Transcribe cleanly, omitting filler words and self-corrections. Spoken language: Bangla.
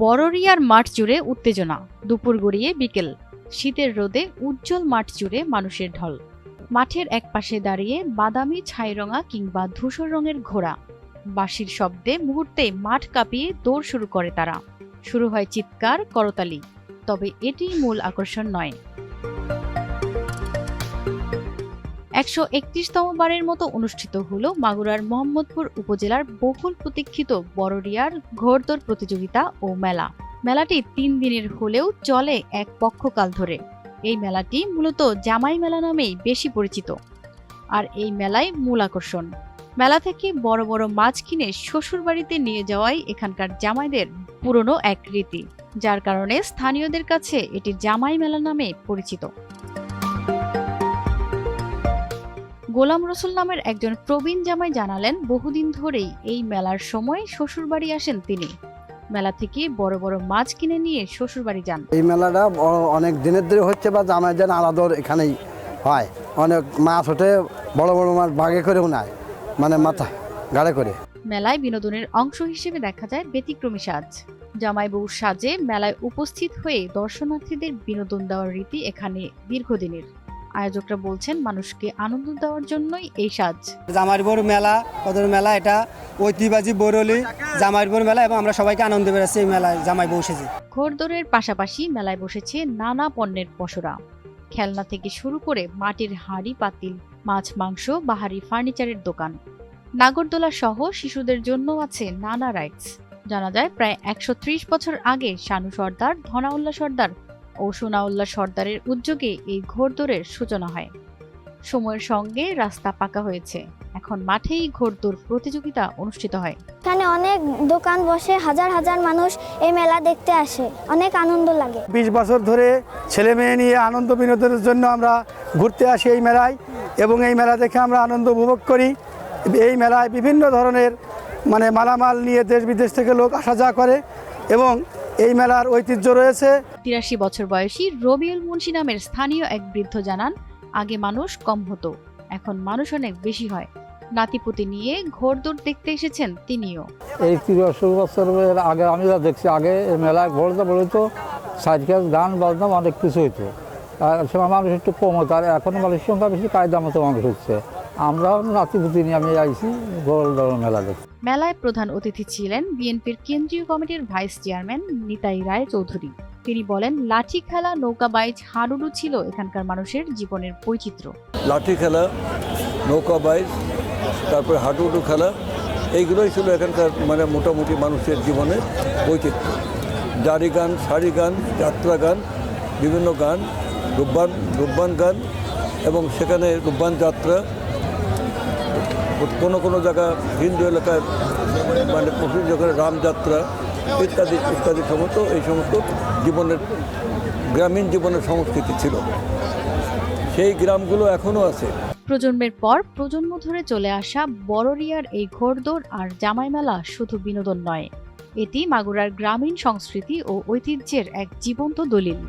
বড়রিয়ার মাঠ জুড়ে উত্তেজনা, দুপুর গড়িয়ে বিকেল, শীতের রোদে উজ্জ্বল মাঠ জুড়ে মানুষের ঢল। মাঠের একপাশে দাঁড়িয়ে বাদামি ছাইরঙা কিংবা ধূসর রঙের ঘোড়া, বাঁশির শব্দে মুহূর্তে মাঠ কাঁপিয়ে দৌড় শুরু করে তারা। শুরু হয় চিৎকার, করতালি। তবে এটিই মূল আকর্ষণ নয়। ১৩১তম বারের মতো অনুষ্ঠিত হলো মাগুরার মোহাম্মদপুর উপজেলার বহুল প্রতীক্ষিত বড়রিয়ার ঘোড়দৌড় প্রতিযোগিতা ও মেলা। মেলাটি ৩ দিনের হলেও চলে এক পক্ষকাল ধরে। এই মেলাটি মূলত জামাই মেলা নামেই বেশি পরিচিত। আর এই মেলায় মূল আকর্ষণ। মেলা থেকে বড় বড় মাছ কিনে শ্বশুরবাড়িতে নিয়ে যাওয়াই এখানকার জামাইদের পুরনো এক রীতি, যার কারণে স্থানীয়দের কাছে এটি জামাই মেলা নামে পরিচিত। গোলাম রসুল নামের একজন প্রবীণ জামাই জানালেন, বহুদিন ধরেই এই মেলার সময় শ্বশুরবাড়ি আসেন তিনি। মেলা থেকে বড় বড় মাছ কিনে নিয়ে শ্বশুরবাড়ি যান। এই মেলাটা অনেক দিনের ধরে হচ্ছে বা জামাইদের আলাদা এখানেই হয়। অনেক মাছ ওঠে, বড় বড় মাছ বাগে করেও নেয়, মানে মাথা গাড়ে করে। মেলায় বিনোদনের অংশ হিসেবে দেখা যায় ব্যতিক্রমী সাজ। জামাই বউ সাজে মেলায় উপস্থিত হয়ে দর্শনার্থীদের বিনোদন দেওয়ার রীতি এখানে দীর্ঘদিনের। আয়োজকরা বলছেন, মানুষকে আনন্দ দেওয়ার জন্যই এই সাজ। জামাইর বড় মেলা, কদর মেলা, এটা ঐতিহ্যবাহী বরলি জামাইর বড় মেলা এবং আমরা সবাইকে আনন্দ বেড়াচ্ছি এই মেলায় জামাই বসেছি। ঘোড়দৌড়ের পাশাপাশি মেলায় বসেছে নানা পণ্যের পসরা, খেলনা থেকে শুরু করে মাটির হাঁড়ি পাতিল, মাছ মাংস, বাহারি ফার্নিচারের দোকান। নাগরদোলা সহ শিশুদের জন্য আছে নানা রাইডস। জানা যায়, প্রায় ১৩০ বছর আগে শানু সর্দার, ধনাউল্লাহ সর্দার ও সোনাউল্লাহ সর্দারের উদ্যোগে এই ঘোড়দৌড়ের সূচনা হয়। সময়ের সঙ্গে রাস্তা পাকা হয়েছে, এখন মাঠেই ঘোড়দৌড় প্রতিযোগিতা অনুষ্ঠিত হয়। এখানে অনেক দোকান বসে, হাজার হাজার মানুষ এই মেলা দেখতে আসে, অনেক আনন্দ লাগে। ২০ বছর ধরে ছেলে মেয়ে নিয়ে আনন্দ বিনোদনের জন্য আমরা ঘুরতে আসি এই মেলায়, এবং এই মেলা দেখে আমরা আনন্দ উপভোগ করি। এই মেলায় বিভিন্ন ধরনের মালামাল নিয়ে দেশ বিদেশ থেকে লোক আসা যাওয়া করে, এবং এই মেলার ঐতিহ্য রয়েছে। ৮৩ বছর বয়সী রবিউল মুন্সি নামের স্থানীয় এক বৃদ্ধ জানান, আগে মানুষ কম হতো, এখন মানুষ অনেক বেশি হয়। নাতিপুতি নিয়ে ঘোড়দৌড় দেখতে এসেছেন তিনিও। এই ৮৩ বছরের আগে আমি যা দেখছি, আগে এই মেলায় ঘোড়দৌড় বলতো সাইকেল, গান বাজনা অনেক কিছু হইতো। সময় মানুষ একটু কম হতো, আর এখন মানুষের সংখ্যা বেশি, কায়দা মতো মানুষ হচ্ছে। আমরাও নাতিপুতি নিয়ে আমি আইছি ঘোড়দৌড় মেলা দেখতে। মেলায় প্রধান অতিথি ছিলেন বিএনপির কেন্দ্রীয় কমিটির ভাইস চেয়ারম্যান নিতাই রায় চৌধুরী। তিনি বলেন, লাঠি খেলা, নৌকা বাইচ, হাডুডু ছিল এখানকার মানুষের জীবনের বৈচিত্র্য। লাঠি খেলা, নৌকা বাইচ, তারপরে হাডুডু খেলা, এইগুলোই ছিল এখানকার মোটামুটি মানুষের জীবনের বৈচিত্র্য। জারি গান, সারি গান, যাত্রা গান, বিভিন্ন গান, রূপবান গান, এবং সেখানে রূপবান যাত্রা, কোনো জায়গা হিন্দু এলাকায় প্রচুর জায়গায় রামযাত্রা ইত্যাদি ইত্যাদি সমস্ত এই সমস্ত জীবনের গ্রামীণ জীবনের সংস্কৃতি ছিল। সেই গ্রামগুলো এখনও আছে। প্রজন্মের পর প্রজন্ম ধরে চলে আসা বড়রিয়ার এই ঘোড়দৌড় আর জামাই মেলা শুধু বিনোদন নয়, এটি মাগুরার গ্রামীণ সংস্কৃতি ও ঐতিহ্যের এক জীবন্ত দলিল।